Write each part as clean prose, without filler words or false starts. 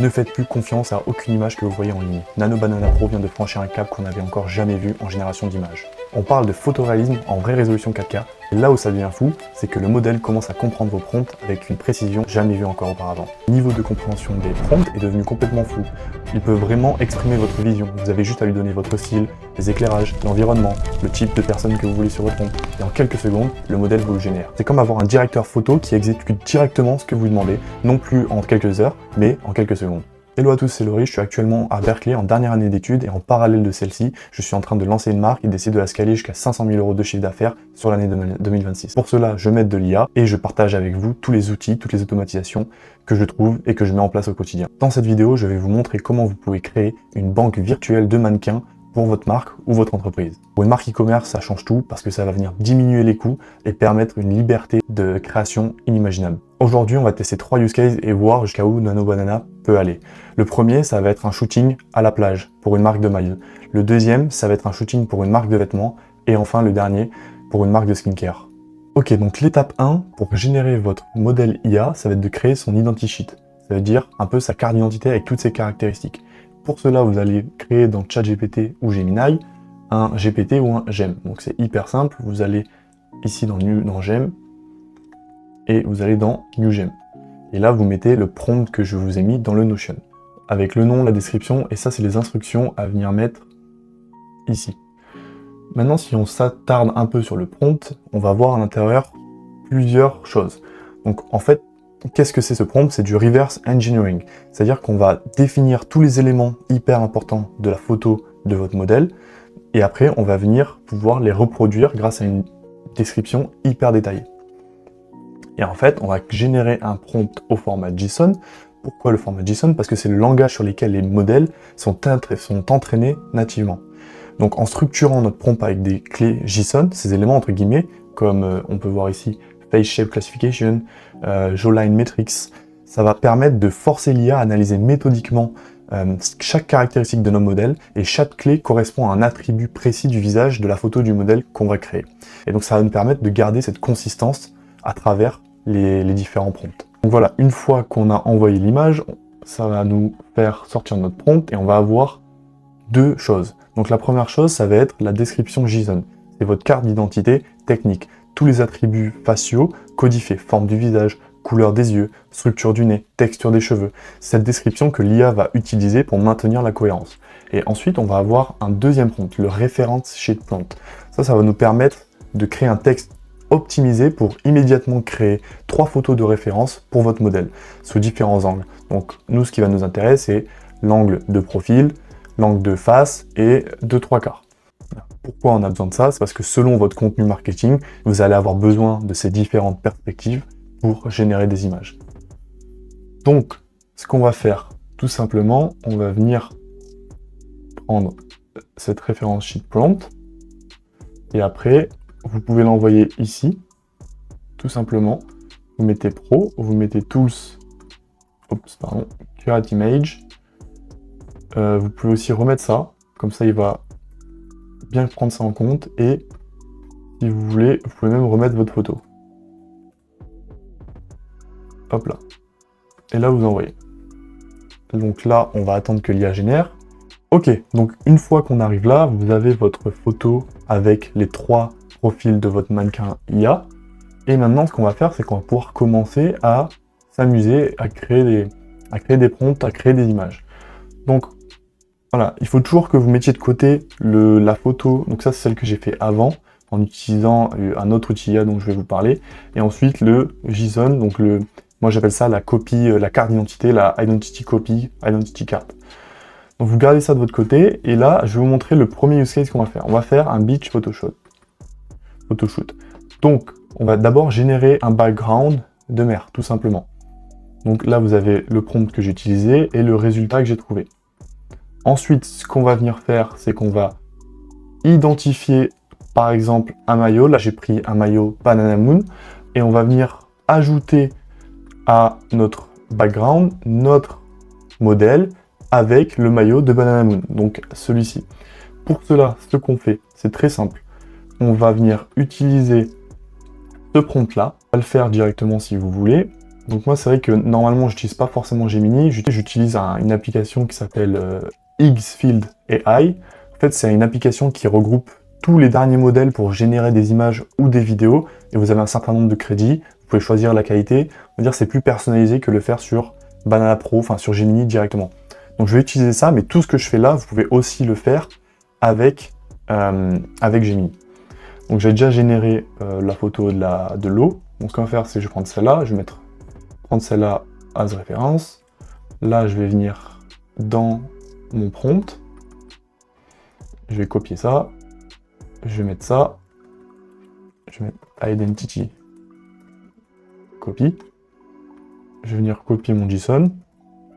Ne faites plus confiance à aucune image que vous voyez en ligne. Nano Banana Pro vient de franchir un cap qu'on n'avait encore jamais vu en génération d'images. On parle de photoréalisme en vraie résolution 4K, et là où ça devient fou, c'est que le modèle commence à comprendre vos prompts avec une précision jamais vue encore auparavant. Le niveau de compréhension des prompts est devenu complètement fou. Il peut vraiment exprimer votre vision. Vous avez juste à lui donner votre style, les éclairages, l'environnement, le type de personne que vous voulez sur votre prompt. Et en quelques secondes, le modèle vous le génère. C'est comme avoir un directeur photo qui exécute directement ce que vous demandez, non plus en quelques heures, mais en quelques secondes. Hello à tous, c'est Laurie, je suis actuellement à Berkeley en dernière année d'études et en parallèle de celle-ci, je suis en train de lancer une marque et d'essayer de la scaler jusqu'à 500 000 € de chiffre d'affaires sur l'année 2026. Pour cela, je m'aide de l'IA et je partage avec vous tous les outils, toutes les automatisations que je trouve et que je mets en place au quotidien. Dans cette vidéo, je vais vous montrer comment vous pouvez créer une banque virtuelle de mannequins pour votre marque ou votre entreprise. Pour une marque e-commerce, ça change tout parce que ça va venir diminuer les coûts et permettre une liberté de création inimaginable. Aujourd'hui, on va tester 3 use cases et voir jusqu'à où Nano Banana peut aller. Le premier, ça va être un shooting à la plage pour une marque de maillot. Le deuxième, ça va être un shooting pour une marque de vêtements. Et enfin, le dernier, pour une marque de skincare. Ok, donc l'étape 1, pour générer votre modèle IA, ça va être de créer son identity sheet. Ça veut dire un peu sa carte d'identité avec toutes ses caractéristiques. Pour cela, vous allez créer dans ChatGPT ou Gemini un GPT ou un GEM. Donc c'est hyper simple, vous allez ici dans GEM et vous allez dans New GEM. Et là, vous mettez le prompt que je vous ai mis dans le Notion. Avec le nom, la description, et ça, c'est les instructions à venir mettre ici. Maintenant, si on s'attarde un peu sur le prompt, on va voir à l'intérieur plusieurs choses. Donc en fait, qu'est-ce que c'est ce prompt? C'est du reverse engineering. C'est-à-dire qu'on va définir tous les éléments hyper importants de la photo de votre modèle, et après, on va venir pouvoir les reproduire grâce à une description hyper détaillée. Et en fait, on va générer un prompt au format JSON. Pourquoi le format JSON? Parce que c'est le langage sur lequel les modèles sont entraînés nativement. Donc en structurant notre prompt avec des clés JSON, ces éléments entre guillemets, comme on peut voir ici, Face Shape Classification, Jawline Metrics, ça va permettre de forcer l'IA à analyser méthodiquement chaque caractéristique de nos modèles, et chaque clé correspond à un attribut précis du visage de la photo du modèle qu'on va créer. Et donc ça va nous permettre de garder cette consistance à travers les différents prompts. Donc voilà, une fois qu'on a envoyé l'image, ça va nous faire sortir notre prompt et on va avoir deux choses. Donc la première chose, ça va être la description JSON. C'est votre carte d'identité technique. Tous les attributs faciaux codifiés, forme du visage, couleur des yeux, structure du nez, texture des cheveux. Cette description que l'IA va utiliser pour maintenir la cohérence. Et ensuite, on va avoir un deuxième prompt, le reference sheet prompt. Ça va nous permettre de créer un texte optimisé pour immédiatement créer 3 photos de référence pour votre modèle, sous différents angles. Donc nous, ce qui va nous intéresser, c'est l'angle de profil, l'angle de face et de 3/4. Pourquoi on a besoin de ça? C'est parce que selon votre contenu marketing, vous allez avoir besoin de ces différentes perspectives pour générer des images. Donc, ce qu'on va faire, tout simplement, on va venir prendre cette référence sheet prompt et après, vous pouvez l'envoyer ici, tout simplement. Vous mettez Pro, vous mettez Tools, Curate Image. Vous pouvez aussi remettre ça, comme ça il va bien prendre ça en compte, et si vous voulez, vous pouvez même remettre votre photo. Hop là. Et là, vous envoyez. Donc là, on va attendre que l'IA génère. Ok, donc une fois qu'on arrive là, vous avez votre photo avec les 3 profils de votre mannequin IA. Et maintenant, ce qu'on va faire, c'est qu'on va pouvoir commencer à s'amuser, à créer des prompts, à créer des images. Donc voilà, il faut toujours que vous mettiez de côté la photo. Donc ça, c'est celle que j'ai fait avant, en utilisant un autre outil IA dont je vais vous parler. Et ensuite, le JSON, donc moi j'appelle ça la copie, la carte d'identité, la identity copy, identity card. Donc vous gardez ça de votre côté, et là, je vais vous montrer le premier use case qu'on va faire. On va faire un beach photoshoot. Donc, on va d'abord générer un background de mer, tout simplement. Donc là, vous avez le prompt que j'ai utilisé et le résultat que j'ai trouvé. Ensuite, ce qu'on va venir faire, c'est qu'on va identifier, par exemple, un maillot. Là, j'ai pris un maillot Banana Moon, et on va venir ajouter à notre background notre modèle avec le maillot de Banana Moon, donc celui-ci. Pour cela, ce qu'on fait, c'est très simple. On va venir utiliser ce prompt-là. On va le faire directement si vous voulez. Donc moi, c'est vrai que normalement, j'utilise pas forcément Gemini, j'utilise une application qui s'appelle Xfield AI. En fait, c'est une application qui regroupe tous les derniers modèles pour générer des images ou des vidéos, et vous avez un certain nombre de crédits, vous pouvez choisir la qualité. On va dire c'est plus personnalisé que le faire sur Banana Pro, enfin sur Gemini directement. Donc je vais utiliser ça, mais tout ce que je fais là, vous pouvez aussi le faire avec Gemini. Donc j'ai déjà généré la photo de l'eau. Donc ce qu'on va faire, c'est que je vais prendre celle-là, je vais prendre celle-là as référence. Là, je vais venir dans mon prompt. Je vais copier ça. Je vais mettre ça. Je vais mettre identity. Copy. Je vais venir copier mon JSON.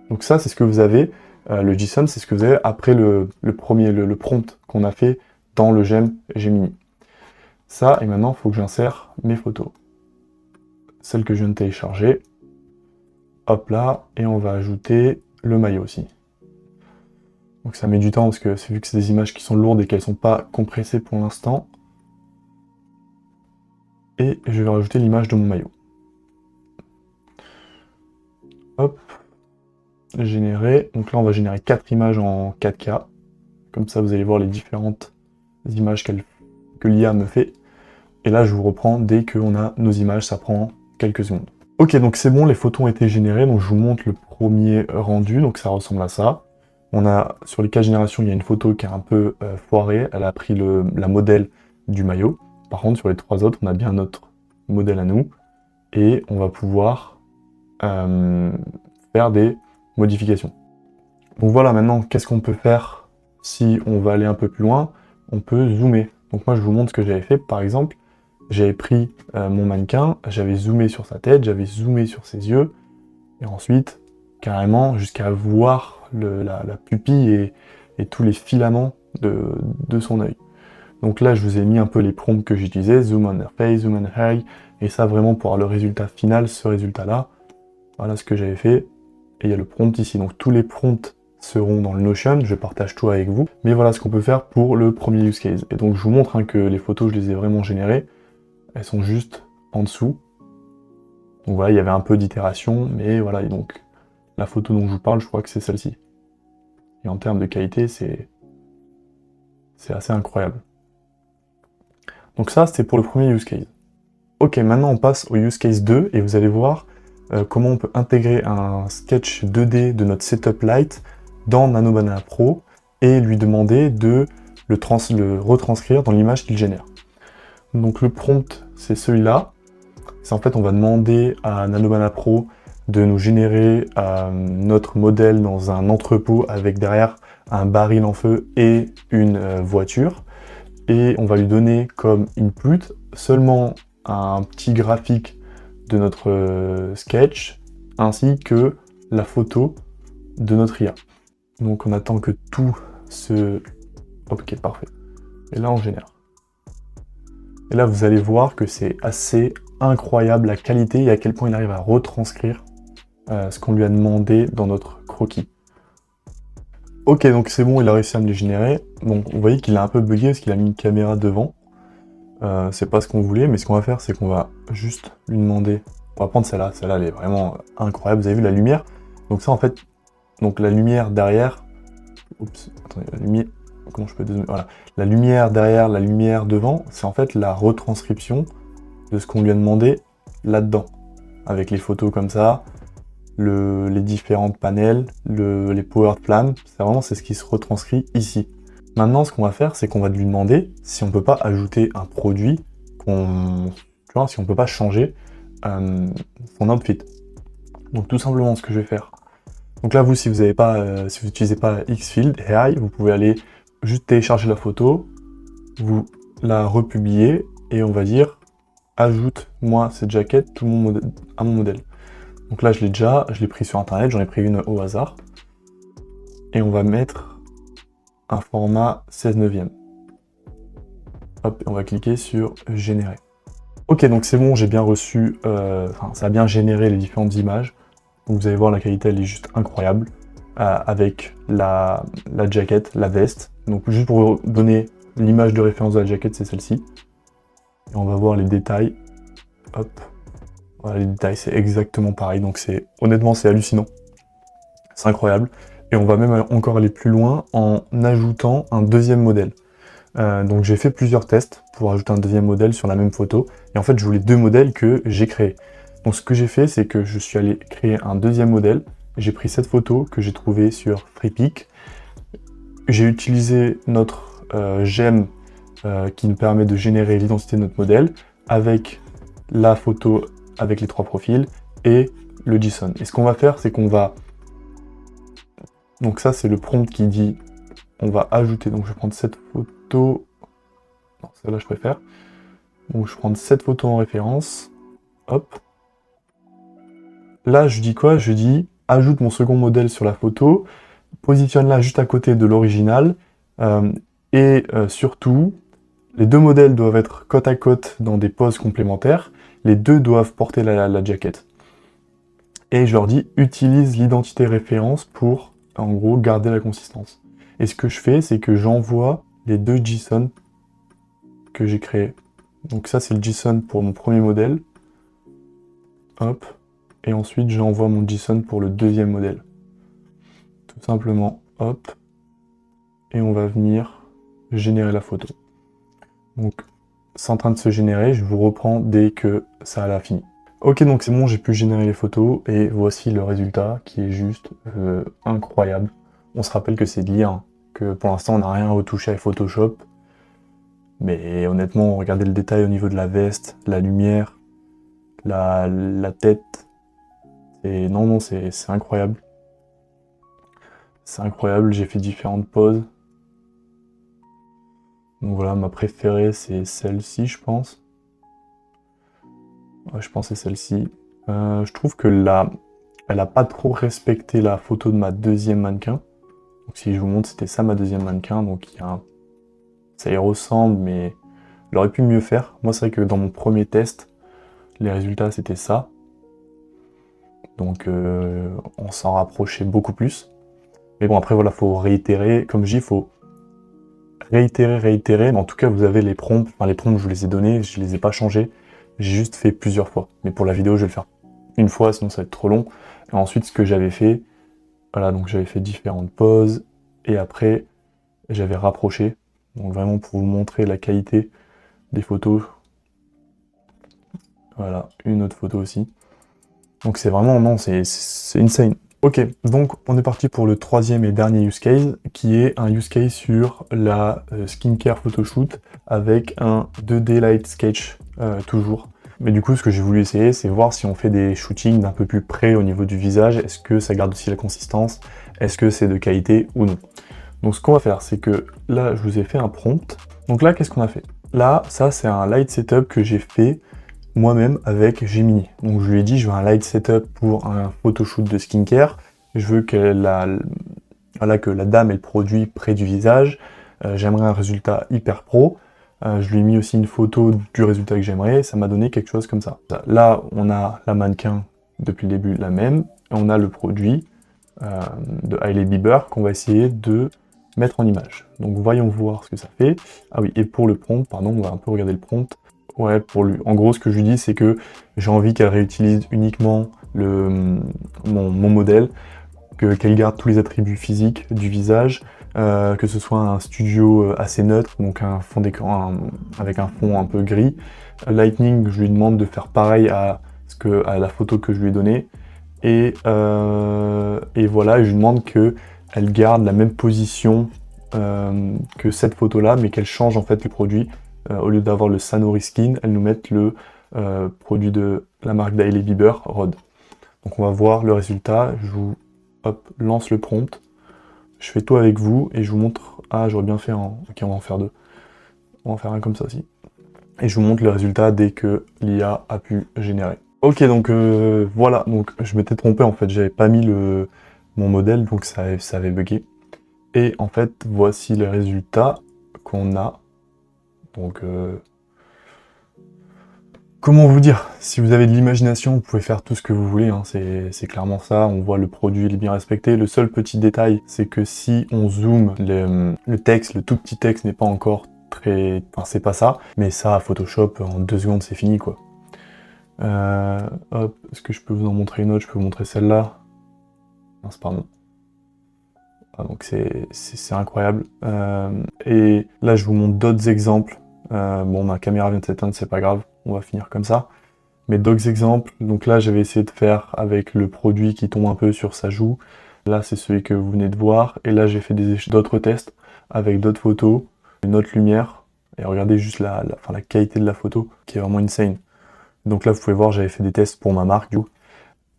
Donc ça, c'est ce que vous avez. Le JSON, c'est ce que vous avez après le prompt qu'on a fait dans le gemme Gemini. Ça, et maintenant, il faut que j'insère mes photos. Celles que je viens de télécharger. Hop là, et on va ajouter le maillot aussi. Donc ça met du temps parce que c'est vu que c'est des images qui sont lourdes et qu'elles ne sont pas compressées pour l'instant. Et je vais rajouter l'image de mon maillot. Hop, générer. Donc là on va générer 4 images en 4K. Comme ça vous allez voir les différentes images que l'IA me fait. Et là je vous reprends dès qu'on a nos images, ça prend quelques secondes. Ok, donc c'est bon, les photos ont été générées, donc je vous montre le premier rendu, donc ça ressemble à ça. On a, sur les 4 générations, il y a une photo qui est un peu foirée, elle a pris la modèle du maillot. Par contre, sur les 3 autres, on a bien notre modèle à nous, et on va pouvoir faire des modifications. Donc voilà, maintenant, qu'est-ce qu'on peut faire si on va aller un peu plus loin? On peut zoomer. Donc moi, je vous montre ce que j'avais fait, par exemple. J'avais pris mon mannequin, j'avais zoomé sur sa tête, j'avais zoomé sur ses yeux, et ensuite, carrément, jusqu'à voir la pupille et tous les filaments de son œil. Donc là, je vous ai mis un peu les prompts que j'utilisais, zoom on her face, zoom on her eye, et ça vraiment pour avoir le résultat final, ce résultat-là. Voilà ce que j'avais fait, et il y a le prompt ici. Donc tous les prompts seront dans le Notion, je partage tout avec vous. Mais voilà ce qu'on peut faire pour le premier use case. Et donc je vous montre que les photos, je les ai vraiment générées. Elles sont juste en dessous. Donc voilà, il y avait un peu d'itération, mais voilà, et donc la photo dont je vous parle, je crois que c'est celle-ci. Et en termes de qualité, c'est assez incroyable. Donc ça, c'était pour le premier use case. Ok, maintenant on passe au use case 2, et vous allez voir comment on peut intégrer un sketch 2D de notre setup light dans Nano Banana Pro, et lui demander de le retranscrire dans l'image qu'il génère. Donc le prompt, c'est celui-là. C'est en fait, on va demander à Nano Banana Pro de nous générer notre modèle dans un entrepôt avec derrière un baril en feu et une voiture. Et on va lui donner comme input seulement un petit graphique de notre sketch ainsi que la photo de notre IA. Donc on attend que tout se... Ok, parfait. Et là, on génère. Et là, vous allez voir que c'est assez incroyable la qualité et à quel point il arrive à retranscrire ce qu'on lui a demandé dans notre croquis. Ok, donc c'est bon, il a réussi à me les générer. Donc vous voyez qu'il a un peu bugué parce qu'il a mis une caméra devant. C'est pas ce qu'on voulait, mais ce qu'on va faire, c'est qu'on va juste lui demander... On va prendre celle-là, celle-là elle est vraiment incroyable. Vous avez vu la lumière? Donc ça en fait, donc la lumière derrière... Oups, attendez, la lumière... Comment je peux dézoomer? Voilà. La lumière derrière, la lumière devant, c'est en fait la retranscription de ce qu'on lui a demandé là-dedans. Avec les photos comme ça, les différentes panels, les power plans, c'est ce qui se retranscrit ici. Maintenant, ce qu'on va faire, c'est qu'on va lui demander si on peut pas ajouter un produit, si on peut pas changer son outfit. Donc tout simplement ce que je vais faire. Donc là, vous, si vous n'utilisez pas Xfield AI, vous pouvez aller juste télécharger la photo, vous la republier et on va dire ajoute-moi cette jaquette à mon modèle. Donc là, je l'ai pris sur internet, j'en ai pris une au hasard. Et on va mettre un format 16/9. Hop, on va cliquer sur générer. Ok, donc c'est bon, j'ai bien reçu, ça a bien généré les différentes images. Donc vous allez voir, la qualité, elle est juste incroyable. Avec la jaquette, la veste. Donc juste pour vous donner l'image de référence de la jaquette, c'est celle-ci. Et on va voir les détails. Hop, Voilà, les détails, c'est exactement pareil. Donc honnêtement, c'est hallucinant. C'est incroyable. Et on va même encore aller plus loin en ajoutant un deuxième modèle. Donc j'ai fait plusieurs tests pour ajouter un deuxième modèle sur la même photo. Et en fait, je voulais deux modèles que j'ai créés. Donc ce que j'ai fait, c'est que je suis allé créer un deuxième modèle. J'ai pris cette photo que j'ai trouvée sur FreePic. J'ai utilisé notre gemme qui nous permet de générer l'identité de notre modèle avec la photo avec les trois profils et le JSON. Et ce qu'on va faire, c'est qu'on va... Donc ça, c'est le prompt qui dit on va ajouter. Donc je vais prendre cette photo. Non, celle-là, je préfère. Donc je vais prendre cette photo en référence. Hop. Là, je dis quoi? Je dis ajoute mon second modèle sur la photo, positionne-la juste à côté de l'original, surtout, les deux modèles doivent être côte à côte dans des poses complémentaires, les deux doivent porter la jaquette. Et je leur dis utilise l'identité référence pour, en gros, garder la consistance. Et ce que je fais, c'est que j'envoie les deux JSON que j'ai créés. Donc ça, c'est le JSON pour mon premier modèle. Hop. Et ensuite, j'envoie mon JSON pour le deuxième modèle. Tout simplement, hop. Et on va venir générer la photo. Donc, c'est en train de se générer. Je vous reprends dès que ça a fini. Ok, donc c'est bon, j'ai pu générer les photos. Et voici le résultat qui est juste incroyable. On se rappelle que c'est de l'IA, hein, que pour l'instant, on n'a rien retouché avec Photoshop. Mais honnêtement, regardez le détail au niveau de la veste, la lumière, la tête. Et non, c'est incroyable. C'est incroyable, j'ai fait différentes poses. Donc voilà, ma préférée, c'est celle-ci, je pense. Ouais, je pense que c'est celle-ci. Je trouve que elle a pas trop respecté la photo de ma deuxième mannequin. Donc si je vous montre, c'était ça ma deuxième mannequin. Donc ça y ressemble, mais elle aurait pu mieux faire. Moi, c'est vrai que dans mon premier test, les résultats, c'était ça. Donc on s'en rapprochait beaucoup plus. Mais bon, après, voilà, faut réitérer. Comme je dis, faut réitérer. Mais en tout cas, vous avez les prompts. Enfin, les prompts, je vous les ai donnés, je les ai pas changés. J'ai juste fait plusieurs fois. Mais pour la vidéo, je vais le faire une fois, sinon ça va être trop long. Et ensuite, ce que j'avais fait, voilà, donc j'avais fait différentes poses. Et après, j'avais rapproché. Donc vraiment pour vous montrer la qualité des photos. Voilà, une autre photo aussi. Donc c'est vraiment, non, c'est insane. Ok, donc on est parti pour le troisième et dernier use case, qui est un use case sur la skincare photoshoot avec un 2D light sketch toujours. Mais du coup, ce que j'ai voulu essayer, c'est voir si on fait des shootings d'un peu plus près au niveau du visage, est-ce que ça garde aussi la consistance, est-ce que c'est de qualité ou non. Donc ce qu'on va faire, c'est que là, je vous ai fait un prompt. Donc là, qu'est-ce qu'on a fait? Là, ça, c'est un light setup que j'ai fait moi-même avec Gemini. Donc je lui ai dit, je veux un light setup pour un photoshoot de skincare. Je veux que la dame ait le produit près du visage. J'aimerais un résultat hyper pro. Je lui ai mis aussi une photo du résultat que j'aimerais. Ça m'a donné quelque chose comme ça. Là, on a la mannequin depuis le début, la même. Et on a le produit de Hailey Bieber qu'on va essayer de mettre en image. Donc voyons voir ce que ça fait. Ah oui, et pour le prompt, pardon, on va un peu regarder le prompt. Ouais, pour lui. En gros, ce que je lui dis, c'est que j'ai envie qu'elle réutilise uniquement mon modèle, qu'elle garde tous les attributs physiques du visage, que ce soit un studio assez neutre, donc un fond d'écran avec un fond un peu gris. Lightning, je lui demande de faire pareil à la photo que je lui ai donnée. Et voilà, je lui demande qu'elle garde la même position que cette photo-là, mais qu'elle change en fait le produit. Au lieu d'avoir le Sanori Skin, elle nous met le produit de la marque d'Hailey Bieber, Rod. Donc on va voir le résultat. Je vous lance le prompt. Je fais tout avec vous et je vous montre. Ah, j'aurais bien fait un. Ok, on va en faire deux. On va en faire un comme ça aussi. Et je vous montre le résultat dès que l'IA a pu générer. Ok, donc voilà. Donc je m'étais trompé en fait. J'avais pas mis mon modèle, donc ça avait bugué. Et en fait, voici les résultats qu'on a. Donc, comment vous dire? Si vous avez de l'imagination, vous pouvez faire tout ce que vous voulez, hein. C'est clairement ça. On voit le produit, il est bien respecté. Le seul petit détail, c'est que si on zoome, le texte, le tout petit texte n'est pas encore très... Enfin, c'est pas ça. Mais ça, Photoshop, en 2 secondes, c'est fini, quoi. Hop, est-ce que je peux vous en montrer une autre? Je peux vous montrer celle-là. Mince, pardon. Ah, donc c'est incroyable. Et là, je vous montre d'autres exemples. Bon, ma caméra vient de s'éteindre, c'est pas grave, on va finir comme ça. Mais d'autres exemples, donc là, j'avais essayé de faire avec le produit qui tombe un peu sur sa joue. Là, c'est celui que vous venez de voir. Et là, j'ai fait d'autres tests avec d'autres photos, une autre lumière. Et regardez juste la qualité de la photo, qui est vraiment insane. Donc là, vous pouvez voir, j'avais fait des tests pour ma marque, du coup.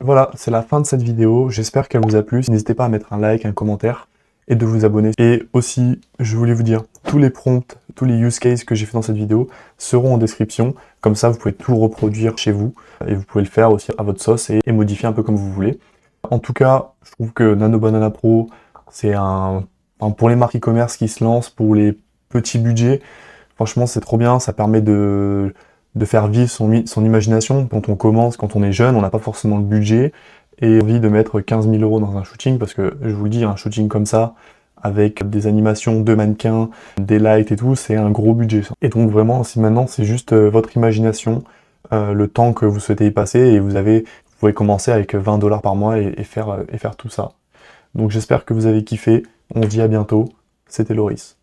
Voilà, c'est la fin de cette vidéo. J'espère qu'elle vous a plu. N'hésitez pas à mettre un like, un commentaire et de vous abonner. Et aussi, je voulais vous dire, tous les prompts, tous les use cases que j'ai fait dans cette vidéo seront en description. Comme ça, vous pouvez tout reproduire chez vous et vous pouvez le faire aussi à votre sauce et modifier un peu comme vous voulez. En tout cas, je trouve que Nano Banana Pro, c'est pour les marques e-commerce qui se lancent, pour les petits budgets, franchement, c'est trop bien. Ça permet de faire vivre son imagination. Quand on commence, quand on est jeune, on n'a pas forcément le budget et envie de mettre 15 000 € dans un shooting, parce que je vous le dis, un shooting comme ça, avec des animations de mannequins, des lights et tout, c'est un gros budget. Et donc vraiment, si maintenant c'est juste votre imagination, le temps que vous souhaitez y passer, et vous pouvez commencer avec 20 $ par mois et faire tout ça. Donc j'espère que vous avez kiffé. On se dit à bientôt. C'était Loris.